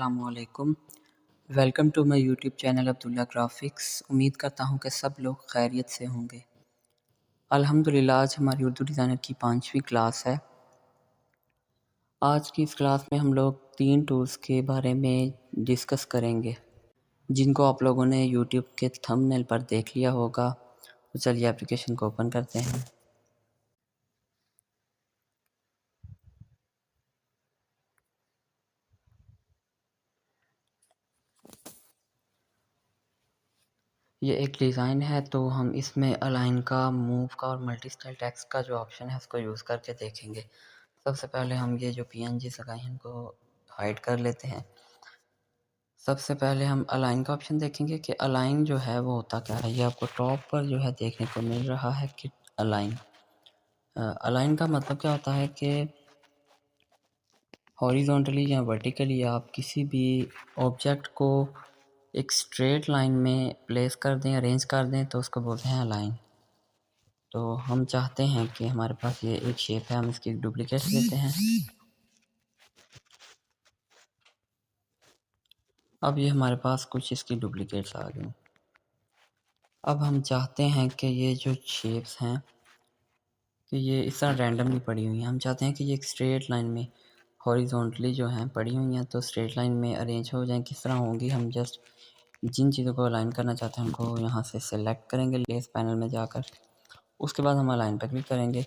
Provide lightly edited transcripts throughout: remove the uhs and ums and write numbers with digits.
अस्सलामुअलैकुम। Welcome to my YouTube channel Abdullah graphics. उम्मीद करता हूँ कि सब लोग खैरियत से होंगे। अल्हम्दुलिल्लाह आज हमारी उर्दू डिज़ाइनर की 5वीं क्लास है। आज की इस क्लास में हम लोग 3 टूल्स के बारे में डिस्कस करेंगे जिनको आप लोगों ने यूट्यूब के थंबनेल पर देख लिया होगा। तो चलिए एप्लीकेशन को ओपन करते हैं। ये एक डिज़ाइन है तो हम इसमें अलाइन का, मूव का और मल्टी स्टाइल टेक्स्ट का जो ऑप्शन है उसको यूज़ करके देखेंगे। सबसे पहले हम ये जो PNG लगाए हैं इनको हाइड कर लेते हैं। सबसे पहले हम अलाइन का ऑप्शन देखेंगे कि अलाइन जो है वो होता क्या है। ये आपको टॉप पर जो है देखने को मिल रहा है कि अलाइन अलाइन का मतलब क्या होता है कि हॉरिजॉन्टली या वर्टिकली आप किसी भी ऑब्जेक्ट को एक स्ट्रेट लाइन में प्लेस कर दें, अरेंज कर दें तो उसको बोलते हैं अलाइन। तो हम चाहते हैं कि हमारे पास ये एक शेप है, हम इसकी डुप्लीकेट लेते हैं। अब ये हमारे पास कुछ इसकी डुप्लीकेट्स आ गई। अब हम चाहते हैं कि ये जो शेप्स हैं कि ये इस तरह रैंडमली पड़ी हुई हैं। हम चाहते हैं कि ये एक स्ट्रेट लाइन में हॉरिजॉन्टली जो हैं पड़ी हुई हैं तो स्ट्रेट लाइन में अरेंज हो जाएं। किस तरह होंगी, हम जस्ट जिन चीज़ों को अलाइन करना चाहते हैं उनको यहाँ से सेलेक्ट करेंगे लेस पैनल में जाकर। उसके बाद हम अलाइन पर क्लिक करेंगे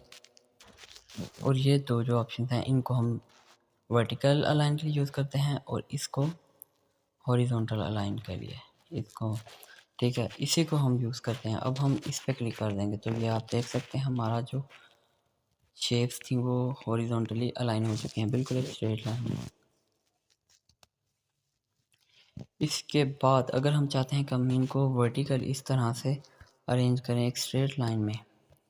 और ये दो जो ऑप्शन हैं इनको हम वर्टिकल अलाइन के लिए यूज़ करते हैं और इसको हॉरिजॉन्टल अलाइन के लिए इसको, ठीक है, इसी को हम यूज़ करते हैं। अब हम इस पर क्लिक कर देंगे तो ये आप देख सकते हैं हमारा जो शेप्स थी वो हॉरिजॉन्टली अलाइन हो चुकी हैं, बिल्कुल एक स्ट्रेट लाइन में। इसके बाद अगर हम चाहते हैं कि हम इनको वर्टिकल इस तरह से अरेंज करें एक स्ट्रेट लाइन में,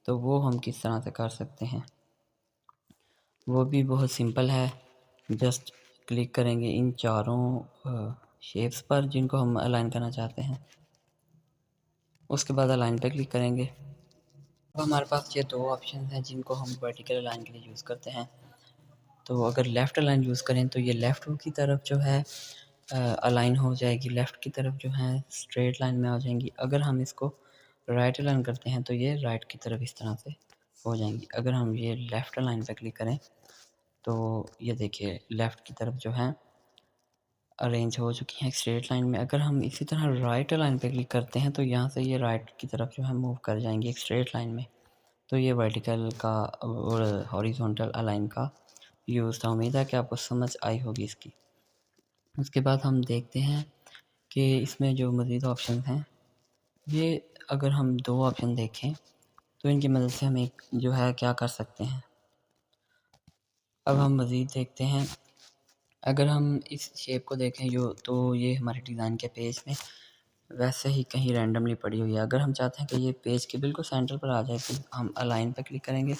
तो वो हम किस तरह से कर सकते हैं, वो भी बहुत सिंपल है। जस्ट क्लिक करेंगे इन चारों शेप्स पर जिनको हम अलाइन करना चाहते हैं, उसके बाद अलाइन पे क्लिक करेंगे। अब हमारे पास ये दो ऑप्शन हैं जिनको हम वर्टिकल अलाइन के लिए यूज़ करते हैं। तो अगर लेफ़्ट अलाइन यूज़ करें तो ये लेफ़्ट की तरफ जो है अलाइन हो जाएगी, लेफ़्ट की तरफ जो है स्ट्रेट लाइन में आ जाएंगी। अगर हम इसको राइट अलाइन करते हैं तो ये राइट की तरफ इस तरह से हो जाएंगी। अगर हम ये लेफ़्ट अलाइन पे क्लिक करें तो ये देखिए लेफ़्ट की तरफ जो है अरेंज हो चुकी हैं स्ट्रेट लाइन में। अगर हम इसी तरह राइट अलाइन पे क्लिक करते हैं तो यहाँ से ये राइट की तरफ जो है मूव कर जाएंगी एक स्ट्रेट लाइन में। तो ये वर्टिकल का और हॉरिजॉन्टल अलाइन का यूज़ था। उम्मीद है कि आपको समझ आई होगी इसकी। उसके बाद हम देखते हैं कि इसमें जो मज़ीद ऑप्शन हैं, ये अगर हम दो ऑप्शन देखें तो इनकी मदद से हम एक जो है क्या कर सकते हैं। अब हम मज़ीद देखते हैं, अगर हम इस शेप को देखें जो, तो ये हमारे डिज़ाइन के पेज में वैसे ही कहीं रैंडमली पड़ी हुई है। अगर हम चाहते हैं कि ये पेज के बिल्कुल सेंटर पर आ जाए तो हम अलाइन पर क्लिक करेंगे।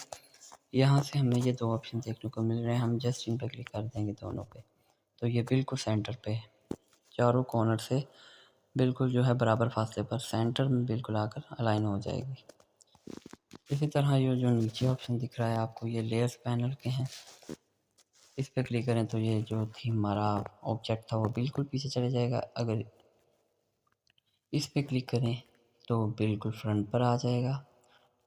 यहाँ से हमें ये दो ऑप्शन देखने को मिल रहे हैं, हम जस्ट इन पर क्लिक कर देंगे दोनों पे, तो ये बिल्कुल सेंटर पे चारों कॉर्नर से बिल्कुल जो है बराबर फासले पर सेंटर में बिल्कुल आकर अलाइन हो जाएगी। इसी तरह ये जो नीचे ऑप्शन दिख रहा है आपको, ये लेयर्स पैनल के हैं। इस पर क्लिक करें तो ये जो थी हमारा ऑब्जेक्ट था वो बिल्कुल पीछे चले जाएगा। अगर इस पर क्लिक करें तो बिल्कुल फ्रंट पर आ जाएगा।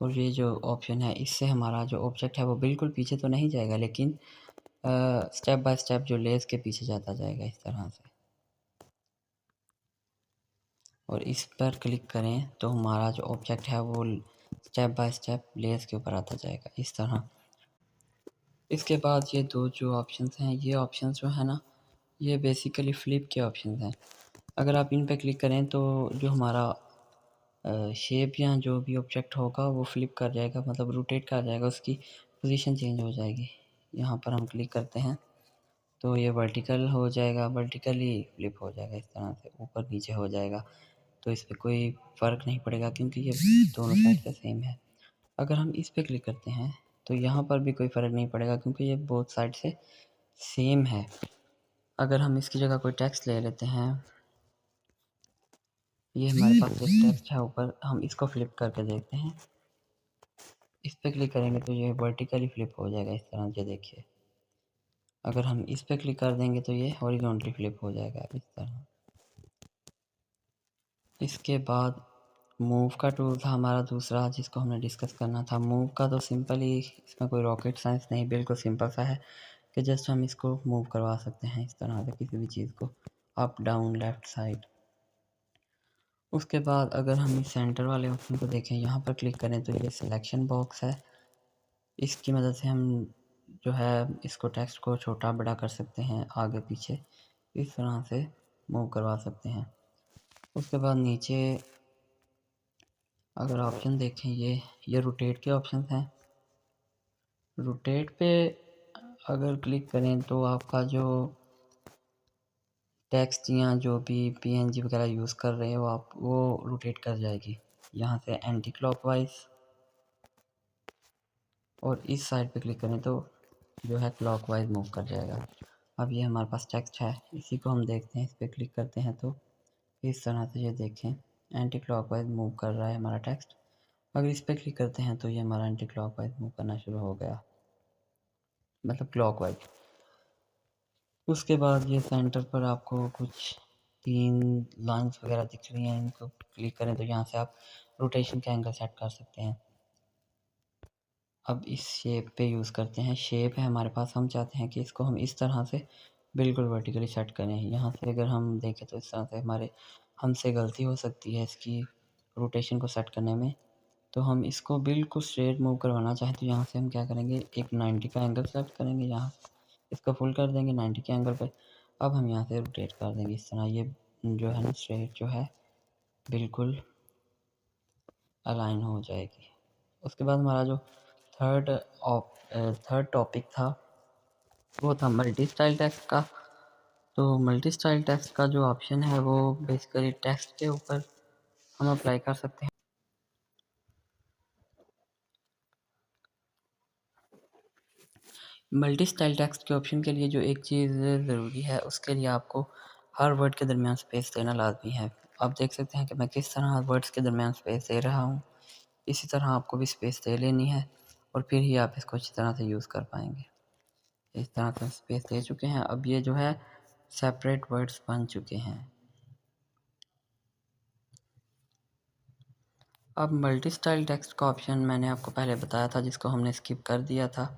और ये जो ऑप्शन है इससे हमारा जो ऑब्जेक्ट है वो बिल्कुल पीछे तो नहीं जाएगा, लेकिन स्टेप बाय स्टेप जो लेस के पीछे जाता जाएगा इस तरह से। और इस पर क्लिक करें तो हमारा जो ऑब्जेक्ट है वो स्टेप बाय स्टेप लेस के ऊपर आता जाएगा इस तरह। इसके बाद ये दो जो ऑप्शंस हैं, ये ऑप्शंस जो है ना, ये बेसिकली फ्लिप के ऑप्शंस हैं। अगर आप इन पर क्लिक करें तो जो हमारा शेप या जो भी ऑब्जेक्ट होगा वो फ्लिप कर जाएगा, मतलब रोटेट कर जाएगा, उसकी पोजीशन चेंज हो जाएगी। यहाँ पर हम क्लिक करते हैं तो ये वर्टिकल हो जाएगा, वर्टिकली फ्लिप हो जाएगा, इस तरह से ऊपर नीचे हो जाएगा। तो इस पर कोई फ़र्क नहीं पड़ेगा क्योंकि ये दोनों साइड से सेम है। अगर हम इस पर क्लिक करते हैं तो यहाँ पर भी कोई फ़र्क नहीं पड़ेगा क्योंकि ये बोथ साइड से सेम है। अगर हम इसकी जगह कोई टेक्स्ट ले लेते हैं, ये हमारे पास एक टेक्स्ट है ऊपर, हम इसको फ्लिप करके देखते हैं। इस पर क्लिक करेंगे तो ये वर्टिकली फ्लिप हो जाएगा इस तरह से, देखिए। अगर हम इस पर क्लिक कर देंगे तो ये हॉरिजॉन्टली फ्लिप हो जाएगा इस तरह। इसके बाद मूव का टूल था हमारा दूसरा जिसको हमने डिस्कस करना था। मूव का तो सिंपल ही, इसमें कोई रॉकेट साइंस नहीं, बिल्कुल सिंपल सा है कि जस्ट हम इसको मूव करवा सकते हैं इस तरह से किसी भी चीज़ को, अप डाउन लेफ़्ट साइड। उसके बाद अगर हम इस सेंटर वाले ऑप्शन को देखें, यहाँ पर क्लिक करें तो ये सिलेक्शन बॉक्स है। इसकी मदद से हम जो है इसको टेक्स्ट को छोटा बड़ा कर सकते हैं, आगे पीछे इस तरह से मूव करवा सकते हैं। उसके बाद नीचे अगर ऑप्शन देखें, ये रोटेट के ऑप्शन हैं। रोटेट पे अगर क्लिक करें तो आपका जो टेक्स्ट या जो भी पीएनजी वगैरह यूज़ कर रहे हो आप, वो रोटेट कर जाएगी यहाँ से एंटी क्लॉकवाइज। और इस साइड पे क्लिक करें तो जो है क्लॉकवाइज मूव कर जाएगा। अब ये हमारे पास टेक्स्ट है, इसी को हम देखते हैं। इस पर क्लिक करते हैं तो इस तरह से ये देखें एंटी क्लॉकवाइज मूव कर रहा है हमारा टेक्स्ट। अगर इस पर क्लिक करते हैं तो ये हमारा एंटी क्लॉकवाइज मूव करना शुरू हो गया, मतलब क्लॉकवाइज। उसके बाद ये सेंटर पर आपको कुछ 3 लाइन्स वगैरह दिख रही हैं, इनको क्लिक करें तो यहाँ से आप रोटेशन का एंगल सेट कर सकते हैं। अब इस शेप पे यूज़ करते हैं। शेप है हमारे पास, हम चाहते हैं कि इसको हम इस तरह से बिल्कुल वर्टिकली सेट करें। यहाँ से अगर हम देखें तो इस तरह से हमसे गलती हो सकती है इसकी रोटेशन को सेट करने में। तो हम इसको बिल्कुल स्ट्रेट मूव करवाना चाहें तो यहाँ से हम क्या करेंगे, एक 90 का एंगल सेलेक्ट करेंगे, यहाँ इसको फुल कर देंगे 90 के एंगल पे। अब हम यहाँ से रोटेट कर देंगे इस तरह, ये जो है ना स्ट्रेट जो है बिल्कुल अलाइन हो जाएगी। उसके बाद हमारा जो थर्ड टॉपिक था वो था मल्टी स्टाइल टेक्स्ट का। तो मल्टी स्टाइल टेक्स्ट का जो ऑप्शन है वो बेसिकली टेक्स्ट के ऊपर हम अप्लाई कर सकते हैं। मल्टी स्टाइल टेक्स्ट के ऑप्शन के लिए जो एक चीज़ ज़रूरी है, उसके लिए आपको हर वर्ड के दरमियान स्पेस देना लाजमी है। आप देख सकते हैं कि मैं किस तरह वर्ड्स के दरमियान स्पेस दे रहा हूँ। इसी तरह आपको भी स्पेस दे लेनी है और फिर ही आप इसको अच्छी तरह से यूज़ कर पाएंगे। इस तरह से स्पेस दे चुके हैं। अब ये जो है सेपरेट वर्ड्स बन चुके हैं। अब मल्टी स्टाइल टेक्स्ट का ऑप्शन मैंने आपको पहले बताया था, जिसको हमने स्किप कर दिया था।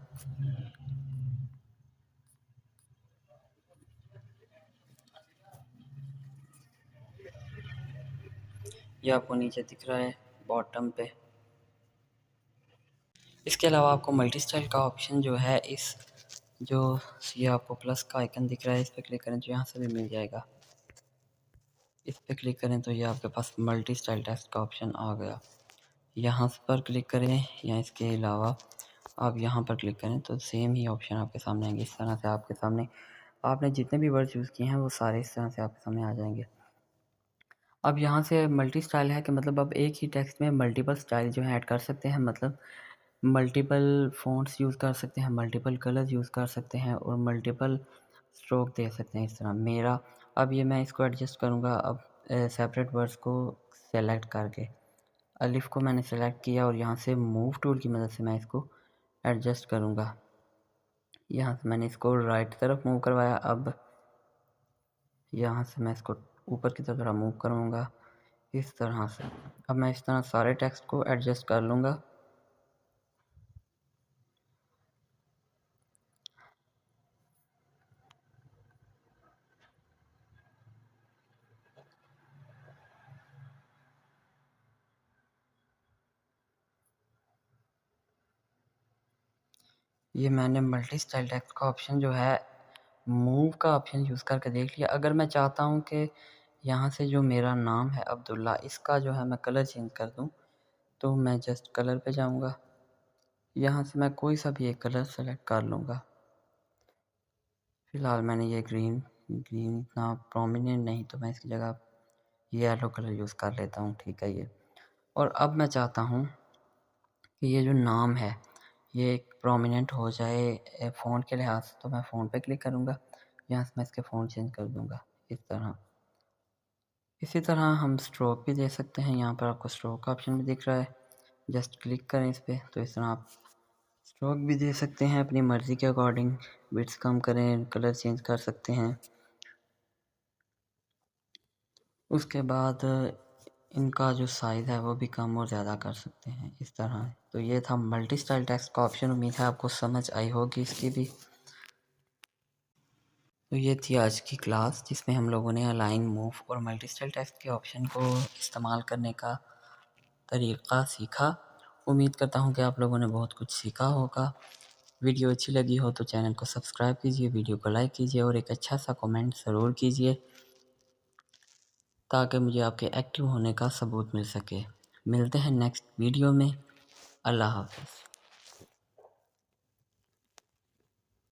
ये आपको नीचे दिख रहा है बॉटम पे। इसके अलावा आपको मल्टी स्टाइल का ऑप्शन जो है इस जो ये आपको प्लस का आइकन दिख रहा है, इस पर क्लिक करें तो यहाँ से भी मिल जाएगा। इस पर क्लिक करें तो ये आपके पास मल्टी स्टाइल टेक्स्ट का ऑप्शन आ गया। यहाँ पर क्लिक करें या इसके अलावा आप यहाँ पर क्लिक करें तो सेम ही ऑप्शन आपके सामने आएंगे। इस तरह से आपके सामने आपने जितने भी वर्ड यूज़ किए हैं वो सारे इस तरह से आपके सामने आ जाएंगे। अब यहाँ से मल्टी स्टाइल है कि मतलब अब एक ही टेक्स्ट में मल्टीपल स्टाइल जो है ऐड कर सकते हैं, मतलब मल्टीपल फ़ॉन्ट्स यूज़ कर सकते हैं, मल्टीपल कलर्स यूज़ कर सकते हैं और मल्टीपल स्ट्रोक दे सकते हैं इस तरह। मेरा अब ये मैं इसको एडजस्ट करूँगा। अब सेपरेट वर्ड्स को सेलेक्ट करके अलिफ को मैंने सेलेक्ट किया और यहाँ से मूव टूल की मदद से मैं इसको एडजस्ट करूँगा। यहाँ से मैंने इसको राइट तरफ मूव करवाया। अब यहाँ से मैं इसको ऊपर की तरफ थोड़ा मूव करूँगा इस तरह से। अब मैं इस तरह सारे टेक्स्ट को एडजस्ट कर लूँगा। ये मैंने मल्टी स्टाइल टेक्स्ट का ऑप्शन जो है मूव का ऑप्शन यूज़ करके देख लिया। अगर मैं चाहता हूँ कि यहाँ से जो मेरा नाम है अब्दुल्ला, इसका जो है मैं कलर चेंज कर दूँ, तो मैं जस्ट कलर पे जाऊँगा। यहाँ से मैं कोई सा भी एक कलर सेलेक्ट कर लूँगा। फ़िलहाल मैंने ये ग्रीन इतना प्रोमिनेंट नहीं, तो मैं इसकी जगह ये येलो कलर यूज़ कर लेता हूँ, ठीक है ये। और अब मैं चाहता हूँ कि ये जो नाम है ये एक प्रोमिनेंट हो जाए फ़ॉन्ट के लिहाज से, तो मैं फ़ॉन्ट पे क्लिक करूँगा। यहाँ से मैं इसके फ़ॉन्ट चेंज कर दूँगा इस तरह। इसी तरह हम स्ट्रोक भी दे सकते हैं। यहाँ पर आपको स्ट्रोक का ऑप्शन भी दिख रहा है, जस्ट क्लिक करें इस पर तो इस तरह आप स्ट्रोक भी दे सकते हैं अपनी मर्ज़ी के अकॉर्डिंग, बिट्स कम करें, कलर चेंज कर सकते हैं। उसके बाद इनका जो साइज़ है वो भी कम और ज़्यादा कर सकते हैं इस तरह। तो ये था मल्टी स्टाइल टेक्स्ट का ऑप्शन, उम्मीद है आपको समझ आई होगी इसकी भी। तो ये थी आज की क्लास जिसमें हम लोगों ने अलाइन, मूव और मल्टी स्टाइल टेक्स्ट के ऑप्शन को इस्तेमाल करने का तरीक़ा सीखा। उम्मीद करता हूँ कि आप लोगों ने बहुत कुछ सीखा होगा। वीडियो अच्छी लगी हो तो चैनल को सब्सक्राइब कीजिए, वीडियो को लाइक कीजिए और एक अच्छा सा कमेंट ज़रूर कीजिए ताकि मुझे आपके एक्टिव होने का सबूत मिल सके। मिलते हैं नेक्स्ट वीडियो में। अल्लाह हाफ़िज़।